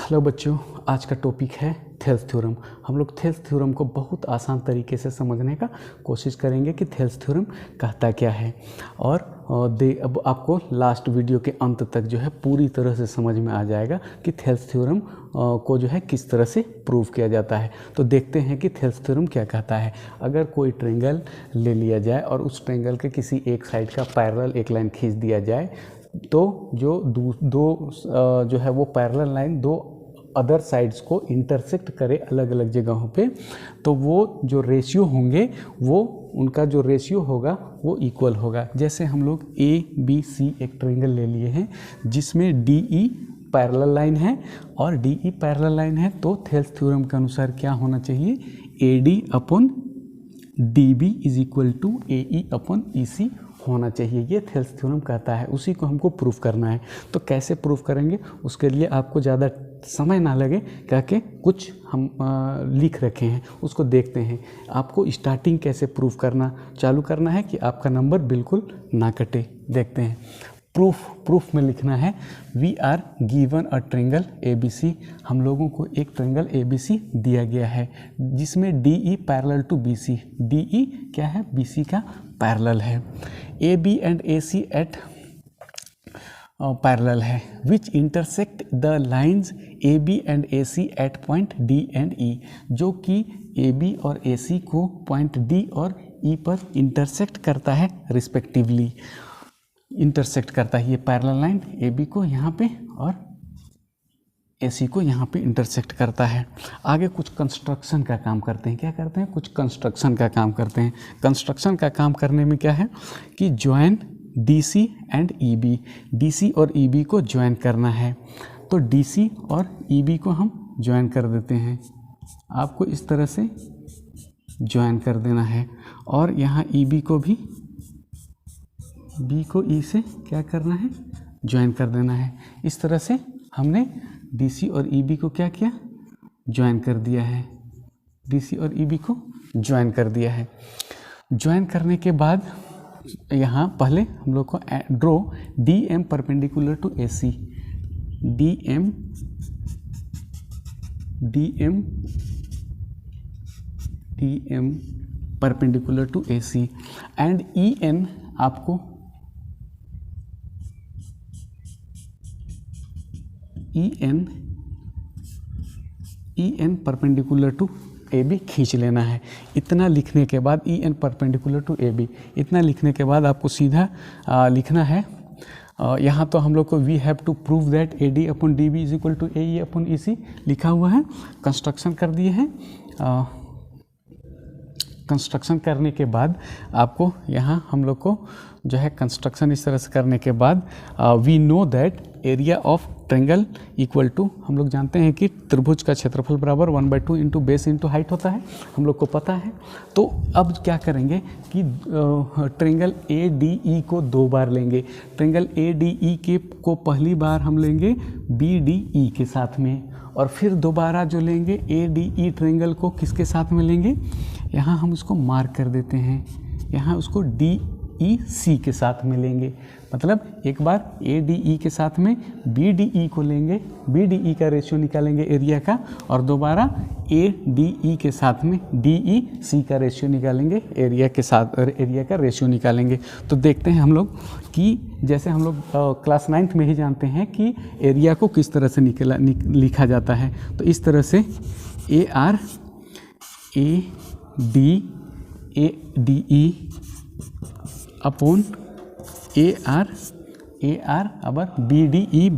Hello बच्चों, आज का टॉपिक है थेल्स थ्योरम। हम लोग थेल्स थ्योरम को बहुत आसान तरीके से समझने का कोशिश करेंगे कि थेल्स थ्योरम कहता क्या है। और अब आपको लास्ट वीडियो के अंत तक जो है पूरी तरह से समझ में आ जाएगा कि थेल्स थ्योरम को जो है किस तरह से प्रूव किया जाता है। तो देखते हैं कि थेल्स थ्योरम क्या कहता है। अगर कोई ट्रायंगल ले लिया जाए और उस ट्रायंगल के किसी एक साइड का पैरेलल एक लाइन खींच दिया जाए, तो जो जो है वो पैरेलल लाइन दो अदर साइड्स को इंटरसेक्ट करे अलग अलग जगहों पे, तो वो जो रेशियो होंगे वो उनका जो रेशियो होगा वो इक्वल होगा। जैसे हम लोग ABC एक ट्रायंगल ले लिए हैं जिसमें DE पैरेलल लाइन है और DE पैरेलल लाइन है, तो थेल्स थ्योरम के अनुसार क्या होना चाहिए, AD upon DB is equal to AE upon EC होना चाहिए। ये थेल्स थ्योरम कहता है, उसी को हमको प्रूफ करना है। तो कैसे प्रूफ करेंगे, उसके लिए आपको ज़्यादा समय ना लगे कह के कुछ हम लिख रखे हैं, उसको देखते हैं। आपको स्टार्टिंग कैसे प्रूफ करना चालू करना है कि आपका नंबर बिल्कुल ना कटे। देखते हैं। प्रूफ में लिखना है we are given a triangle ABC। हम लोगों को एक ट्रायंगल ABC दिया गया है जिसमें DE parallel to BC। DE क्या है, BC का पैरेलल है। AB and AC at parallel है which intersect the lines AB and AC at point D and E, जो कि AB और AC को पॉइंट D और E पर इंटरसेक्ट करता है रिस्पेक्टिवली। इंटरसेक्ट करता है ये पैरेलल लाइन AB को यहाँ पे और AC को यहाँ पे इंटरसेक्ट करता है। आगे कुछ कंस्ट्रक्शन का काम करते हैं। क्या करते हैं, कुछ कंस्ट्रक्शन का काम करते हैं। कंस्ट्रक्शन का काम करने में क्या है कि join DC and EB, DC और EB को ज्वाइन करना है। तो DC और EB को हम ज्वाइन कर देते हैं। आपको इस तरह से ज्वाइन कर देना है और यहाँ EB को भी B को E से क्या करना है, ज्वाइन कर देना है। इस तरह से हमने DC और EB को क्या किया, ज्वाइन कर दिया है। DC और EB को ज्वाइन कर दिया है। ज्वाइन करने के बाद यहाँ पहले हम लोग को draw DM perpendicular to AC। DM perpendicular to AC and EN आपको EN परपेंडिकुलर टू AB खींच लेना है। इतना लिखने के बाद EN परपेंडिकुलर टू AB, इतना लिखने के बाद आपको सीधा लिखना है। यहाँ तो हम लोग को we have to prove that AD upon DB is equal to AE upon EC लिखा हुआ है। कंस्ट्रक्शन कर दिए हैं। कंस्ट्रक्शन करने के बाद आपको यहाँ हम लोग को जो है कंस्ट्रक्शन इस तरह से करने के बाद we know that area of triangle equal to, हम लोग जानते हैं कि त्रिभुज का क्षेत्रफल बराबर 1/2 इंटू बेस इंटू हाइट होता है, हम लोग को पता है। तो अब क्या करेंगे कि ट्रायंगल ADE को दो बार लेंगे। ट्रायंगल ADE को पहली बार हम लेंगे BDE के साथ में, और फिर दोबारा जो लेंगे ADE ट्रायंगल को किसके साथ में लेंगे, यहाँ हम उसको मार्क कर देते हैं, यहाँ उसको DEC के साथ में लेंगे। मतलब एक बार ADE के साथ में BDE को लेंगे, BDE का रेशियो निकालेंगे एरिया का, और दोबारा ADE के साथ में DEC का रेशियो निकालेंगे एरिया के साथ, एरिया का रेशियो निकालेंगे। तो देखते हैं हम लोग कि जैसे हम लोग क्लास 9th में ही जानते हैं कि एरिया को किस तरह से लिखा जाता है। तो इस तरह से ADE अपॉन AR अब BDE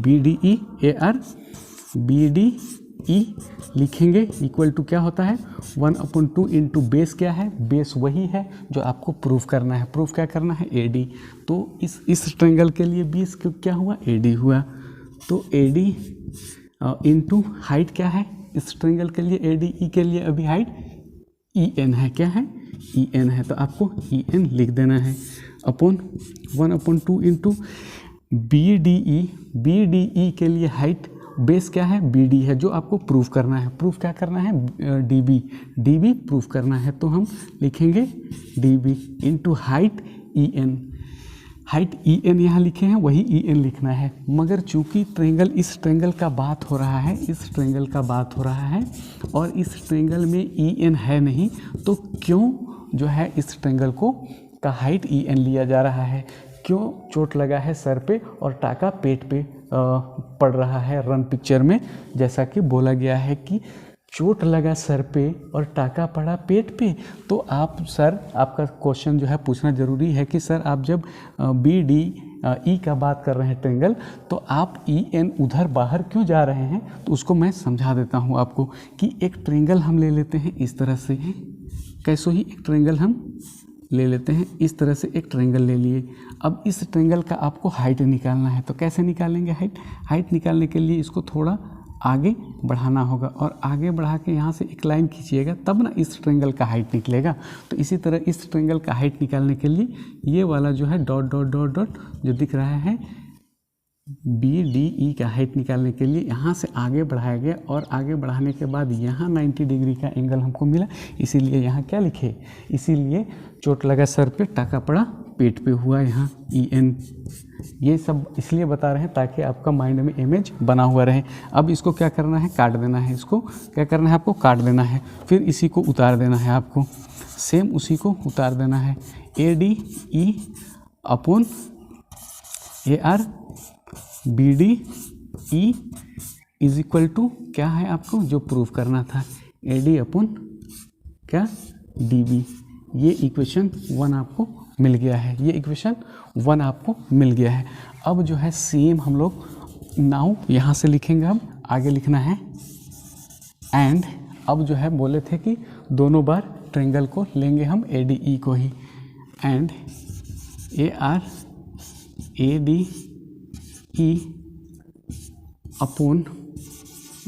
लिखेंगे इक्वल टू क्या होता है 1/2 इंटू बेस। क्या है, बेस वही है जो आपको प्रूफ करना है। प्रूफ क्या करना है, AD। तो इस ट्रायंगल के लिए बेस क्या हुआ, AD हुआ। तो AD इंटू हाइट क्या है, इस ट्रायंगल के लिए ADE के लिए अभी हाइट EN है। क्या है, EN है। तो आपको EN लिख देना है अपॉन 1/2 इंटू BDE के लिए हाइट बेस क्या है, BD है, जो आपको प्रूफ करना है। प्रूफ क्या करना है, DB प्रूफ करना है। तो हम लिखेंगे DB into height EN। Height E N यहाँ लिखे हैं, वही ई एन लिखना है, मगर चूंकि ट्रेंगल, इस ट्रेंगल का बात हो रहा है, इस ट्रेंगल का बात हो रहा है और इस ट्रेंगल में ई एन है नहीं, तो क्यों जो है इस ट्रेंगल को का हाइट ई एन लिया जा रहा है? क्यों? चोट लगा है सर पे और टाका पेट पे पड़ रहा है रन पिक्चर में, जैसा कि बोला गया है कि चोट लगा सर पे और टाका पड़ा पेट पे। तो आप सर, आपका क्वेश्चन जो है पूछना ज़रूरी है कि सर आप जब बी डी ई का बात कर रहे हैं ट्रेंगल, तो आप ई एन उधर बाहर क्यों जा रहे हैं? तो उसको मैं समझा देता हूँ आपको कि एक ट्रेंगल हम ले लेते हैं इस तरह से, कैसो ही एक ट्रेंगल हम ले लेते हैं, इस तरह से एक ट्रेंगल ले लिए। अब इस ट्रेंगल का आपको हाइट निकालना है, तो कैसे निकालेंगे हाइट? हाइट निकालने के लिए इसको थोड़ा आगे बढ़ाना होगा और आगे बढ़ा के यहाँ से एक लाइन खींचिएगा, तब ना इस ट्रेंगल का हाइट निकलेगा। तो इसी तरह इस ट्रेंगल का हाइट निकालने के लिए ये वाला जो है डॉट डॉट डॉट डॉट जो दिख रहा है बी डी ई का हाइट निकालने के लिए यहाँ से आगे बढ़ाया गया और आगे बढ़ाने के बाद यहाँ 90 डिग्री का एंगल हमको मिला, इसीलिए यहाँ क्या लिखे? इसीलिए चोट लगा सर पे, टाका पड़ा पेट पे हुआ, यहाँ ई एन। ये सब इसलिए बता रहे हैं ताकि आपका माइंड में इमेज बना हुआ रहे। अब इसको क्या करना है? काट देना है। इसको क्या करना है? आपको काट देना है, फिर इसी को उतार देना है आपको, सेम उसी को उतार देना है। A D E upon A R B D E is equal to क्या है आपको जो प्रूफ करना था? ए डी अपॉन क्या? D B. ये इक्वेशन 1 आपको मिल गया है, ये इक्वेशन 1 आपको मिल गया है। अब जो है सेम हम लोग नाउ यहाँ से लिखेंगे, हम आगे लिखना है एंड। अब जो है बोले थे कि दोनों बार ट्रेंगल को लेंगे हम ए डी ई को ही, and A R A D E upon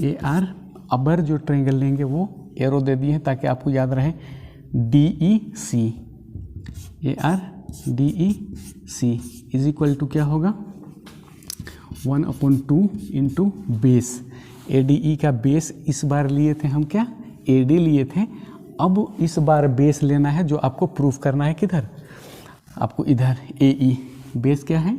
A R. अबर जो ट्रेंगल लेंगे वो एरो दे दिए हैं ताकि आपको याद रहे, D E C, A R D E C is equal to क्या होगा? 1/2 into base. A D E का बेस इस बार लिए थे हम क्या? ए डी लिए थे। अब इस बार बेस लेना है जो आपको प्रूफ करना है किधर? आपको इधर ए ई। बेस क्या है?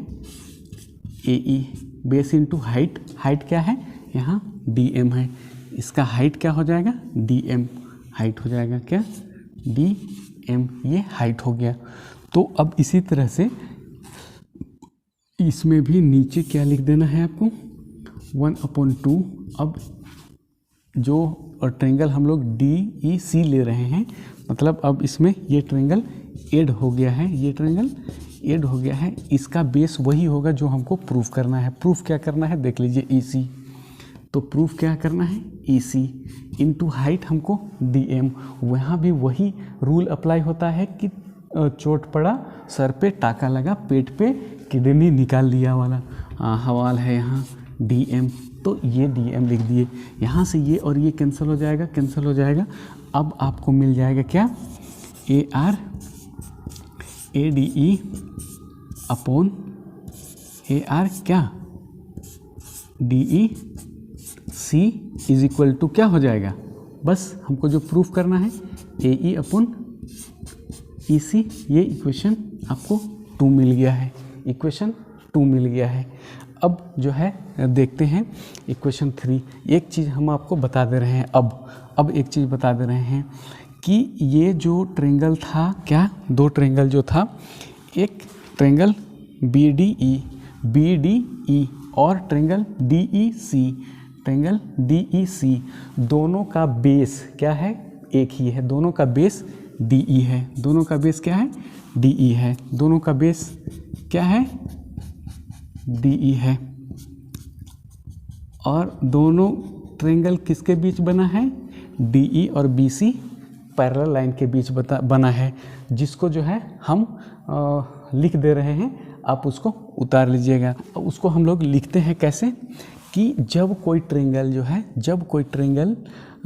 A E. Base into height. Height क्या है? यहाँ डी एम है, इसका हाइट क्या हो जाएगा? डी एम हाइट हो जाएगा क्या? डी एम, ये हाइट हो गया। तो अब इसी तरह से इसमें भी नीचे क्या लिख देना है आपको? 1/2। अब जो ट्रेंगल हम लोग डी ई सी ले रहे हैं, मतलब अब इसमें ये ट्रेंगल एड हो गया है, ये ट्रेंगल एड हो गया है, इसका बेस वही होगा जो हमको प्रूफ करना है। प्रूफ क्या करना है? देख लीजिए ई सी। तो प्रूफ क्या करना है? ई सी इंटू हाइट हमको डी एम। वहाँ भी वही रूल अप्लाई होता है कि चोट पड़ा सर पे, टाका लगा पेट पे, किडनी निकाल लिया वाला हवाल है यहाँ डी एम। तो ये डी एम लिख दिए, यहाँ से ये और ये कैंसिल हो जाएगा, कैंसिल हो जाएगा। अब आपको मिल जाएगा क्या? A R A D E upon A R क्या? D E C is equal to क्या हो जाएगा? बस हमको जो प्रूफ करना है A E upon E C. ये इक्वेशन आपको 2 मिल गया है, इक्वेशन 2 मिल गया है। अब जो है देखते हैं इक्वेशन 3। एक चीज़ हम आपको बता दे रहे हैं, अब एक चीज़ बता दे रहे हैं कि ये जो ट्रेंगल था क्या? 2 ट्रेंगल जो था, एक ट्रेंगल बी डी ई और ट्रेंगल डी ई सी, ट्रेंगल डी ई सी, दोनों का बेस क्या है? एक ही है। दोनों का बेस डी ई है, दोनों का बेस क्या है? डी ई है, दोनों का बेस क्या है? डी ई है। और दोनों ट्रेंगल किसके बीच बना है? डी ई और बी सी पैरेलल लाइन के बीच बना है, जिसको जो है हम लिख दे रहे हैं, आप उसको उतार लीजिएगा। उसको हम लोग लिखते हैं कैसे कि जब कोई ट्रेंगल जो है, जब कोई ट्रेंगल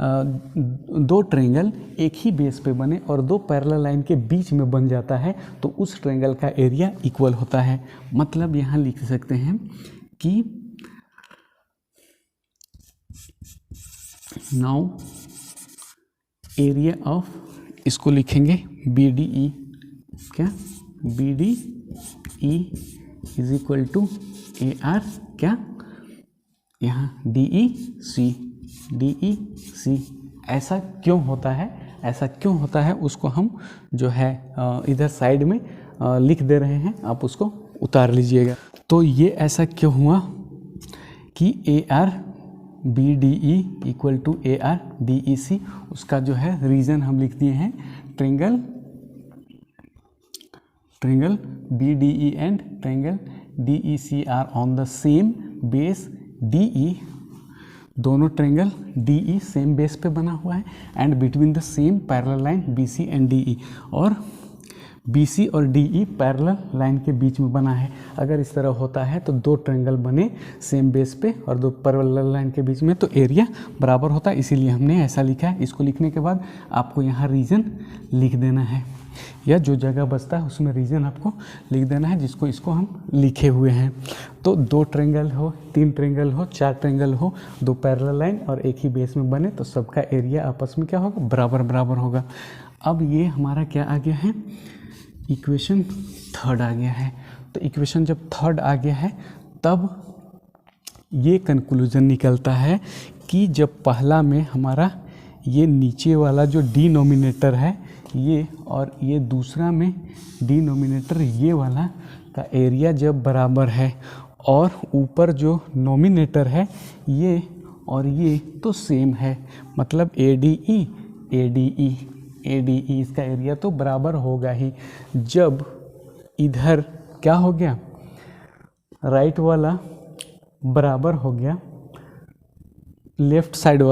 2 ट्रेंगल एक ही बेस पे बने और 2 पैरेलल लाइन के बीच में बन जाता है, तो उस ट्रेंगल का एरिया इक्वल होता है। मतलब यहाँ लिख सकते हैं कि नाउ एरिया ऑफ, इसको लिखेंगे बी डी ई क्या? B D E is equal to A R क्या, यहाँ डी ई सी। ऐसा क्यों होता है, ऐसा क्यों होता है उसको हम जो है इधर साइड में लिख दे रहे हैं, आप उसको उतार लीजिएगा। तो ये ऐसा क्यों हुआ कि A R B D E equal to A R D E C, उसका जो है रीज़न हम लिख दिए हैं, triangle B D E and triangle D E C are on the same base D E, दोनों triangle D E same base पे बना हुआ है, and between the same parallel line B C and D E, और B सी और D E parallel line के बीच में बना है। अगर इस तरह होता है तो दो ट्रायंगल बने सेम बेस पे और दो पैरेलल लाइन के बीच में, तो एरिया बराबर होता है, इसीलिए हमने ऐसा लिखा है। इसको लिखने के बाद आपको यहाँ रीजन लिख देना है, या जो जगह बचता है उसमें रीजन आपको लिख देना है, जिसको इसको हम लिखे हुए हैं। तो दो ट्रायंगल हो, तीन ट्रायंगल हो, चार ट्रायंगल हो, दो पैरेलल लाइन और एक ही बेस में बने, तो सबका एरिया आपस में क्या होगा, बराबर बराबर होगा। अब ये हमारा क्या आ गया है, इक्वेशन थर्ड आ गया है। तो इक्वेशन जब थर्ड आ गया है तब ये कंक्लूजन निकलता है कि जब पहला में हमारा ये नीचे वाला जो डिनोमिनेटर है ये, और ये दूसरा में डिनोमिनेटर ये वाला का एरिया जब बराबर है, और ऊपर जो नोमिनेटर है ये और ये तो सेम है, मतलब ए डी ई इसका एरिया तो बराबर होगा ही। जब इधर क्या हो गया, राइट वाला बराबर हो गया, लेफ्ट साइड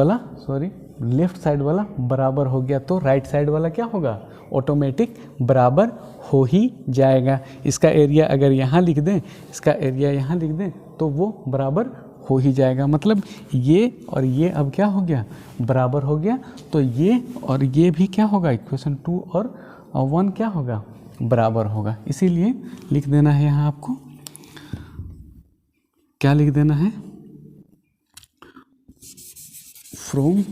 वाला बराबर हो गया, तो राइट साइड वाला क्या होगा, ऑटोमेटिक बराबर हो ही जाएगा। इसका एरिया अगर यहाँ लिख दें, इसका एरिया यहाँ लिख दें, तो वो बराबर हो ही जाएगा। मतलब ये और ये अब क्या हो गया, बराबर हो गया, तो ये और ये भी क्या होगा, इक्वेशन 2 और 1 क्या होगा, बराबर होगा। इसीलिए लिख देना है यहाँ आपको, क्या लिख देना है, फ्रॉम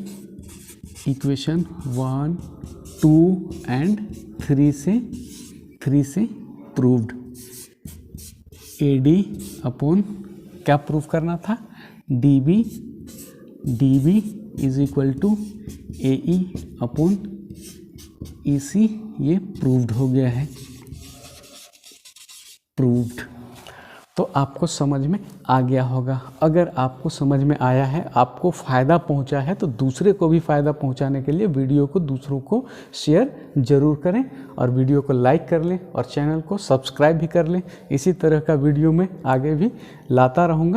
इक्वेशन 1, 2 एंड 3 से प्रूव्ड ए डी अपॉन क्या प्रूव करना था, D B is equal to A E upon E C, ये प्रूव्ड हो गया है, प्रूव्ड। तो आपको समझ में आ गया होगा। अगर आपको समझ में आया है, आपको फ़ायदा पहुंचा है, तो दूसरे को भी फ़ायदा पहुंचाने के लिए वीडियो को दूसरों को शेयर ज़रूर करें, और वीडियो को लाइक कर लें और चैनल को सब्सक्राइब भी कर लें। इसी तरह का वीडियो मैं आगे भी लाता रहूँगा।